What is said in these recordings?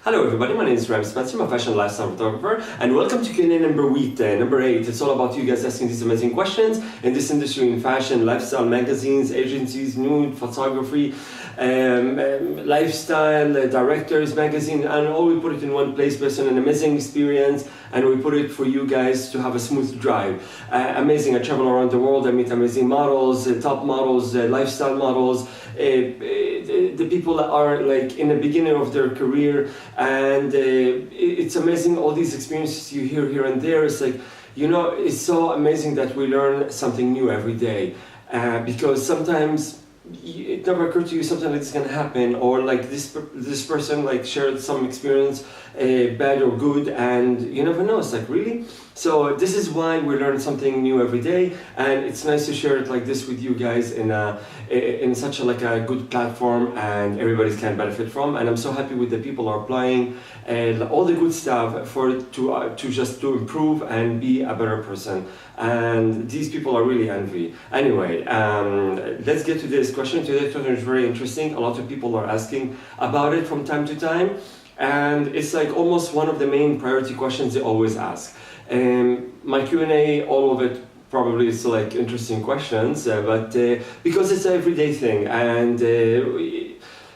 Hello everybody, my name is Ramsey, I'm a fashion lifestyle photographer, and welcome to Q&A number 8. It's all about you guys asking these amazing questions in this industry, in fashion, lifestyle, magazines, agencies, nude, photography, lifestyle, directors, magazine, and all we put it in one place based on an amazing experience, and we put it for you guys to have a smooth drive. Amazing, I travel around the world, I meet amazing models, top models, lifestyle models, the people that are like in the beginning of their career, and it's amazing all these experiences you hear here and there. It's like, you know, it's so amazing that we learn something new every day, because sometimes it never occurred to you something like this can happen, or like this person like shared some experience, bad or good, and you never know. It's like, really? So this is why we learn something new every day, and it's nice to share it like this with you guys in such a good platform, and everybody can benefit from. And I'm so happy with the people who are applying and all the good stuff to improve and be a better person. And these people are really envy. Anyway, let's get to this question. Today's question is very interesting. A lot of people are asking about it from time to time, and it's like almost one of the main priority questions they always ask. My Q&A, all of it probably is like interesting questions, but because it's an everyday thing, and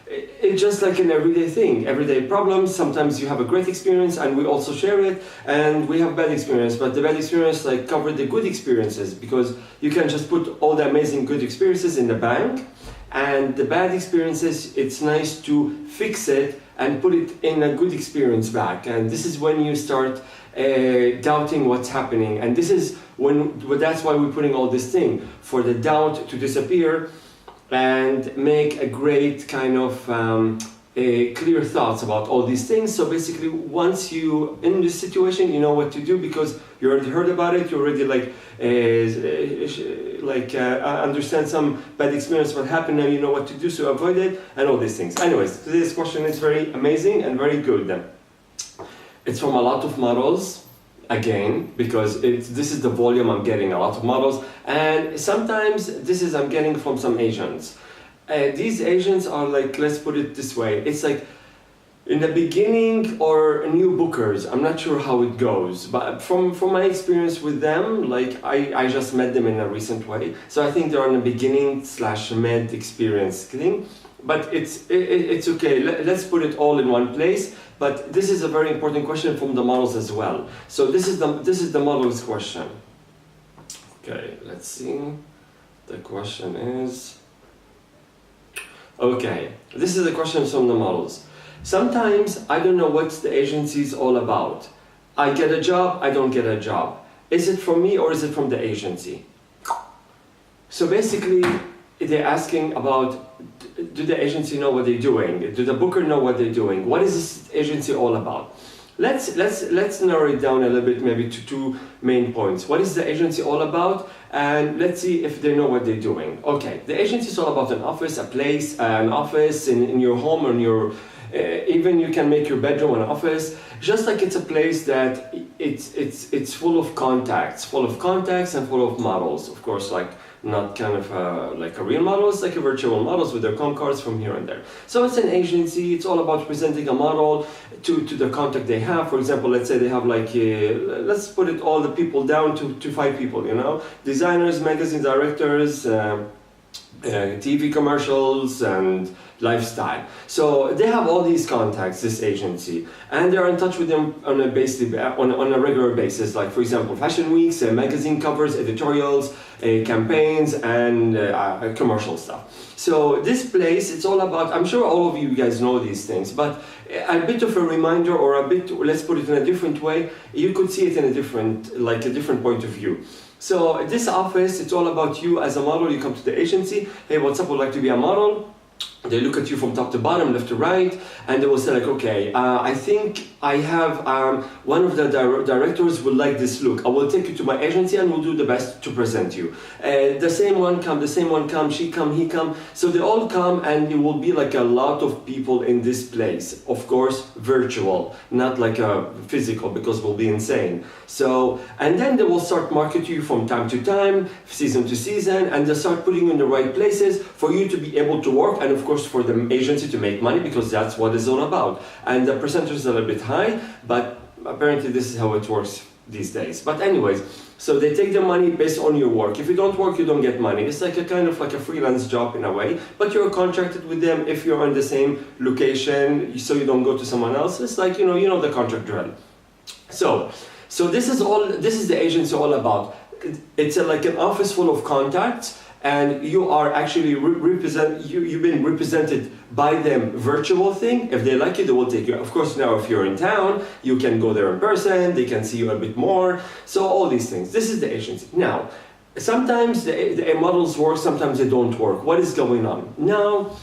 it's just like an everyday thing, everyday problems. Sometimes you have a great experience and we also share it, and we have bad experience, but the bad experience like cover the good experiences, because you can just put all the amazing good experiences in the bank, and the bad experiences, it's nice to fix it and put it in a good experience back. And this is when you start doubting what's happening, and this is that's why we're putting all this thing for the doubt to disappear and make a great kind of clear thoughts about all these things. So basically, once you in this situation, you know what to do, because you already heard about it, you already understand some bad experience what happened, now you know what to do, so avoid it and all these things. Anyways, today's question is very amazing and very good. It's from a lot of models, again, because this is the volume I'm getting, a lot of models, and sometimes I'm getting from some agents. These agents are like, let's put it this way, it's like in the beginning, or new bookers, I'm not sure how it goes, but from my experience with them, like I just met them in a recent way, so I think they're on the beginning / mid experience thing. But it's okay, let's put it all in one place. But this is a very important question from the models as well. So this is the model's question. Okay, let's see. The question is, okay, this is the question from the models. Sometimes I don't know what the agency is all about. I get a job, I don't get a job. Is it from me or is it from the agency? So basically, they're asking about, do the agency know what they're doing? Do the booker know what they're doing? What is this agency all about? Let's narrow it down a little bit, maybe to two main points. What is the agency all about? And let's see if they know what they're doing. Okay, the agency is all about an office, a place, an office in your home, or in your even you can make your bedroom an office. Just like it's a place that it's full of contacts and full of models. Of course, like not kind of like a real model, it's like a virtual models with their com cards from here and there. So it's an agency, it's all about presenting a model to the contact they have. For example, let's say they have like, let's put it all the people down to 5 people, you know, designers, magazine directors, TV commercials, and lifestyle. So they have all these contacts, this agency, and they're in touch with them on a regular basis. Like, for example, fashion weeks, magazine covers, editorials, campaigns, and commercial stuff. So this place, it's all about, I'm sure all of you guys know these things, but a bit of a reminder, or a bit, let's put it in a different way, you could see it in a different point of view. So this office, it's all about you as a model. You come to the agency, hey, what's up, would like to be a model? They look at you from top to bottom, left to right, and they will say like, okay, I think I have one of the directors will like this look. I will take you to my agency and we'll do the best to present you. The same one come, she come, he come. So they all come and it will be like a lot of people in this place. Of course, virtual, not like a physical, because we'll be insane. So, and then they will start market you from time to time, season to season, and they'll start putting you in the right places for you to be able to work, and of course for the agency to make money, because that's what it's all about. And the percentage is a little bit high, but apparently this is how it works these days. But anyways, so they take the money based on your work. If you don't work, you don't get money. It's like a kind of like a freelance job in a way, but you're contracted with them if you're on the same location, so you don't go to someone else. It's like, you know the contract drill. So this is the agency all about. It's like an office full of contacts, and you are actually you've been represented by them virtual thing. If they like you, they will take you. Of course, now if you're in town, you can go there in person, they can see you a bit more. So all these things. This is the agency. Now, sometimes the models work, sometimes they don't work. What is going on? Now,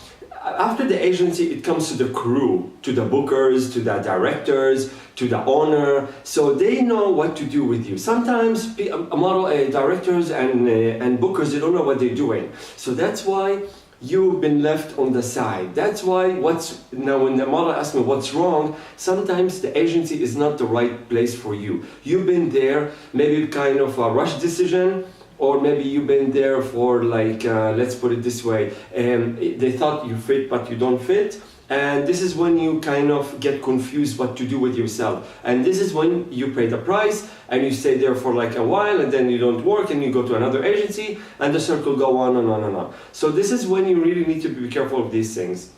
after the agency, it comes to the crew, to the bookers, to the directors, to the owner, so they know what to do with you. Sometimes directors and bookers, they don't know what they're doing. So that's why you've been left on the side. That's why now when the model asks me what's wrong, sometimes the agency is not the right place for you. You've been there, maybe kind of a rush decision, or maybe you've been there for like, let's put it this way, they thought you fit but you don't fit. And this is when you kind of get confused what to do with yourself. And this is when you pay the price and you stay there for like a while, and then you don't work and you go to another agency, and the circle go on and on and on. So this is when you really need to be careful of these things.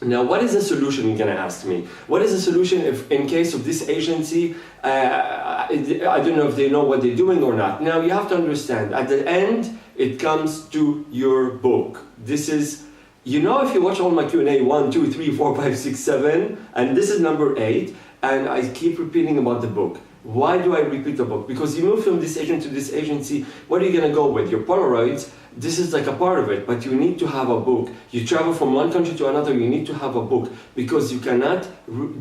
Now, what is the solution, you're gonna ask me? What is the solution if in case of this agency, I don't know if they know what they're doing or not. Now, you have to understand, at the end, it comes to your book. This is, if you watch all my Q&A, 1, 2, 3, 4, 5, 6, 7, and this is number 8, and I keep repeating about the book. Why do I repeat the book? Because you move from this agent to this agency, what are you gonna go with? Your Polaroids, this is like a part of it, but you need to have a book. You travel from one country to another, you need to have a book, because you cannot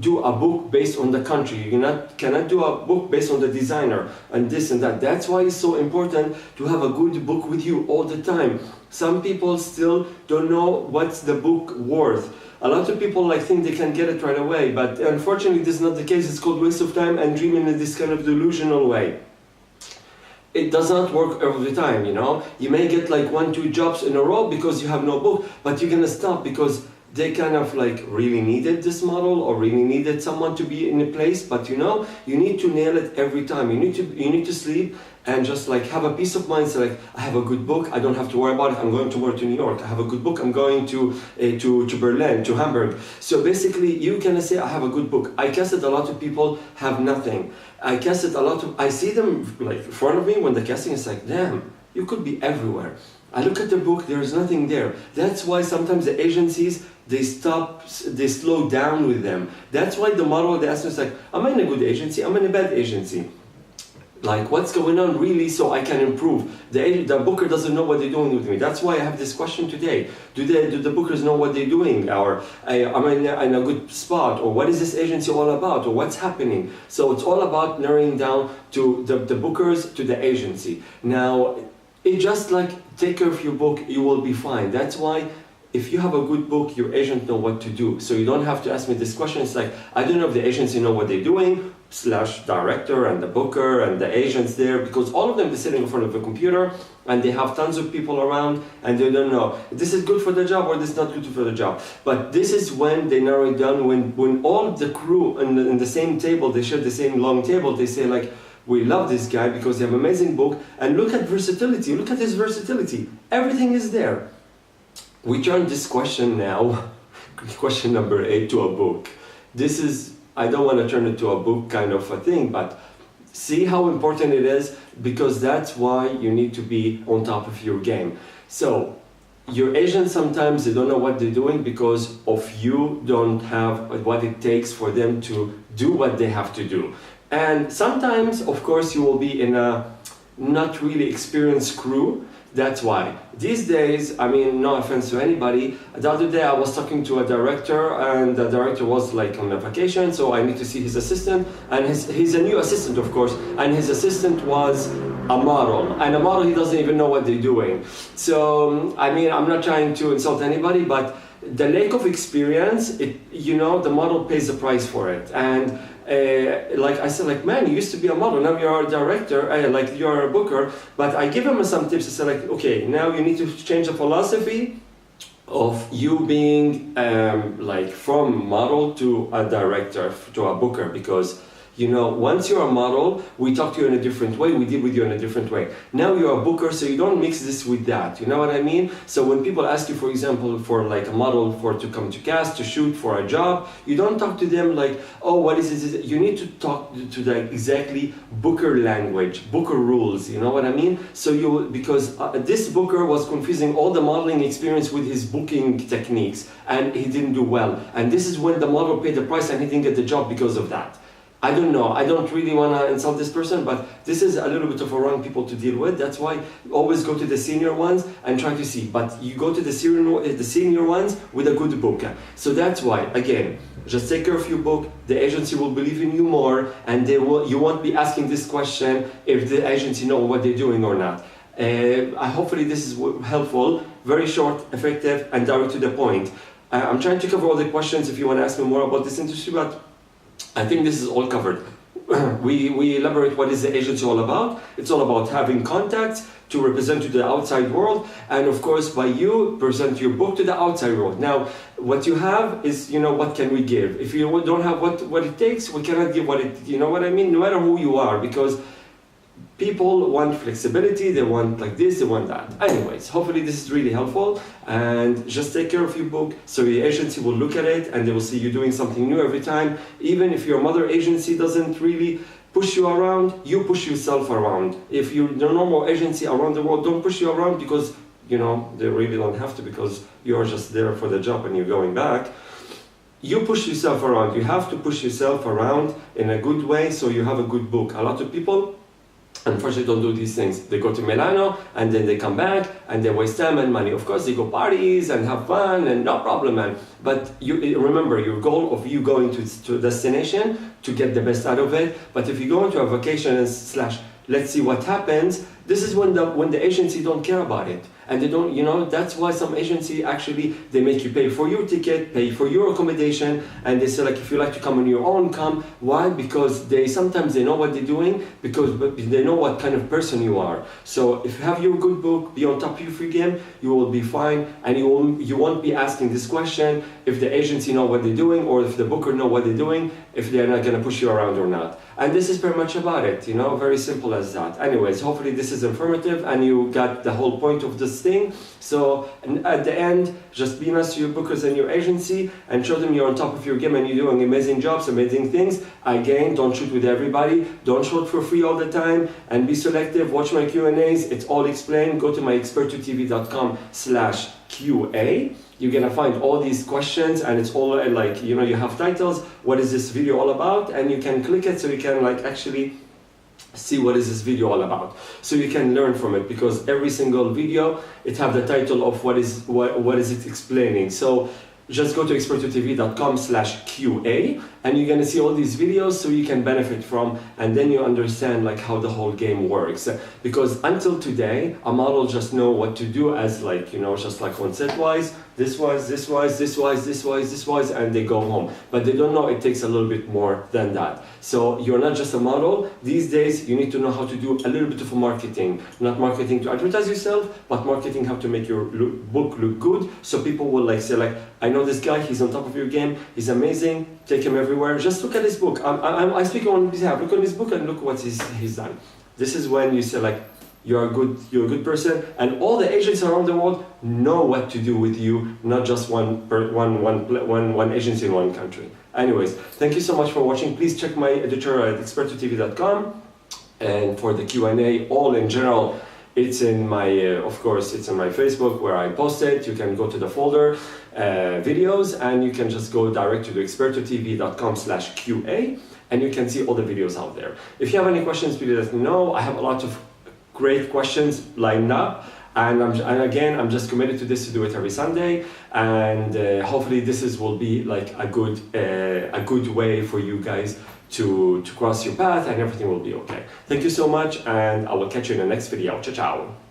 do a book based on the country. You cannot do a book based on the designer and this and that. That's why it's so important to have a good book with you all the time. Some people still don't know what's the book worth. A lot of people think they can get it right away, but unfortunately this is not the case. It's called waste of time and dreaming in this kind of delusional way. It does not work every time, You may get like 1, 2 jobs in a row because you have no book, but you're gonna stop because they kind of really needed this model or really needed someone to be in a place, but you need to nail it every time. You need to sleep and just have a peace of mind. So I have a good book, I don't have to worry about it. I'm going to work to New York. I have a good book, I'm going to Berlin, to Hamburg. So basically you can say I have a good book. I guess that a lot of people have nothing. I guess that I see them in front of me when the casting is damn, you could be everywhere. I look at the book, there's nothing there. That's why sometimes the agencies, they slow down with them. That's why the model, they ask us am I in a good agency? Am I in a bad agency? What's going on really, so I can improve? The booker doesn't know what they're doing with me. That's why I have this question today. Do the bookers know what they're doing? Or am I in a good spot? Or what is this agency all about? Or what's happening? So it's all about narrowing down to the bookers, to the agency. Now, it just take care of your book, you will be fine. That's why if you have a good book, your agent know what to do. So you don't have to ask me this question. It's I don't know if the agency know what they're doing, / director and the booker and the agents there, because all of them are sitting in front of a computer and they have tons of people around and they don't know this is good for the job or this is not good for the job. But this is when they narrow it down, when all of the crew in the same table, they share the same long table, they say we love this guy because they have an amazing book, and look at versatility, look at his versatility. Everything is there. We turn this question now, question number 8, to a book. This is, I don't want to turn it to a book kind of a thing, but see how important it is, because that's why you need to be on top of your game. So, your agents sometimes they don't know what they're doing because of you don't have what it takes for them to do what they have to do. And sometimes, of course, you will be in a not really experienced crew. That's why. These days, I mean, no offense to anybody, the other day I was talking to a director, and the director was like on a vacation, so I need to see his assistant, and he's a new assistant, of course, and his assistant was a model, and a model, he doesn't even know what they're doing. So, I mean, I'm not trying to insult anybody, but the lack of experience, the model pays the price for it. And like I said, like, man, you used to be a model, now you're a director, like you're a booker. But I give him some tips. I said, like, okay, now you need to change the philosophy of you being like from model to a director, to a booker, because once you're a model, we talk to you in a different way, we deal with you in a different way. Now you're a booker, so you don't mix this with that, you know what I mean? So when people ask you, for example, for like a model to come to cast, to shoot for a job, you don't talk to them like, oh, what is this? You need to talk to the exactly booker language, booker rules, you know what I mean? So because this booker was confusing all the modeling experience with his booking techniques, and he didn't do well. And this is when the model paid the price and he didn't get the job because of that. I don't know, I don't really want to insult this person, but this is a little bit of a wrong people to deal with. That's why always go to the senior ones and try to see. But you go to the senior ones with a good book. So that's why, again, just take care of your book. The agency will believe in you more, and you won't be asking this question if the agency know what they're doing or not. Hopefully this is helpful, very short, effective, and direct to the point. I'm trying to cover all the questions if you want to ask me more about this industry, but I think this is all covered. We elaborate what is the agency all about. It's all about having contacts to represent to the outside world, and of course by you present your book to the outside world. Now, what you have is, what can we give? If you don't have what it takes, we cannot give what it, you know what I mean? No matter who you are, because people want flexibility, they want like this, they want that. Anyways, hopefully this is really helpful, and just take care of your book so your agency will look at it and they will see you doing something new every time. Even if your mother agency doesn't really push you around, you push yourself around. If you're the normal agency around the world, don't push you around because, they really don't have to, because you're just there for the job and you're going back. You push yourself around. You have to push yourself around in a good way so you have a good book. A lot of people unfortunately don't do these things. They go to Milano and then they come back and they waste time and money. Of course they go parties and have fun and no problem, man. But you remember your goal of you going to a destination to get the best out of it. But if you go into a vacation and let's see what happens, this is when the agency don't care about it. And they don't, that's why some agency actually, they make you pay for your ticket, pay for your accommodation, and they say like, if you like to come on your own, come. Why? Because sometimes they know what they're doing, because they know what kind of person you are. So if you have your good book, be on top of your game, you will be fine, and you won't be asking this question if the agency know what they're doing, or if the booker know what they're doing, if they're not gonna push you around or not. And this is pretty much about it, very simple as that. Anyways, hopefully this is informative and you got the whole point of this thing. So at the end, just be nice to your bookers and your agency and show them you're on top of your game and you're doing amazing jobs, amazing things. Again, don't shoot with everybody. Don't shoot for free all the time, and be selective. Watch my Q&As. It's all explained. Go to myexperttotv.com/QA. You're gonna find all these questions, and it's all like, you have titles. What is this video all about? And you can click it so you can actually see what is this video all about, so you can learn from it, because every single video it have the title of what is it explaining. So just go to experttotv.com/QA and you're gonna see all these videos so you can benefit from, and then you understand how the whole game works. Because until today, a model just know what to do as just like one set wise, this wise, this wise, this wise, this wise, this wise, and they go home. But they don't know it takes a little bit more than that. So you're not just a model. These days, you need to know how to do a little bit of marketing. Not marketing to advertise yourself, but marketing how to make your book look good, so people will say I know this guy, he's on top of your game, he's amazing, take him everywhere. Just look at his book. I speak on his behalf. Look at his book and look what he's done. This is when you say you're a good person, and all the agents around the world know what to do with you, not just one agency in one country. Anyways, thank you so much for watching. Please check my editor at experttotv.com, and for the Q&A, all in general, it's in my, of course, it's in my Facebook where I post it. You can go to the folder, videos, and you can just go direct to the experttotv.com/QA, and you can see all the videos out there. If you have any questions, please let me know. I have a lot of great questions lined up. And again, I'm just committed to this, to do it every Sunday, and hopefully will be like a good way for you guys to cross your path, and everything will be okay. Thank you so much, and I will catch you in the next video. Ciao, ciao.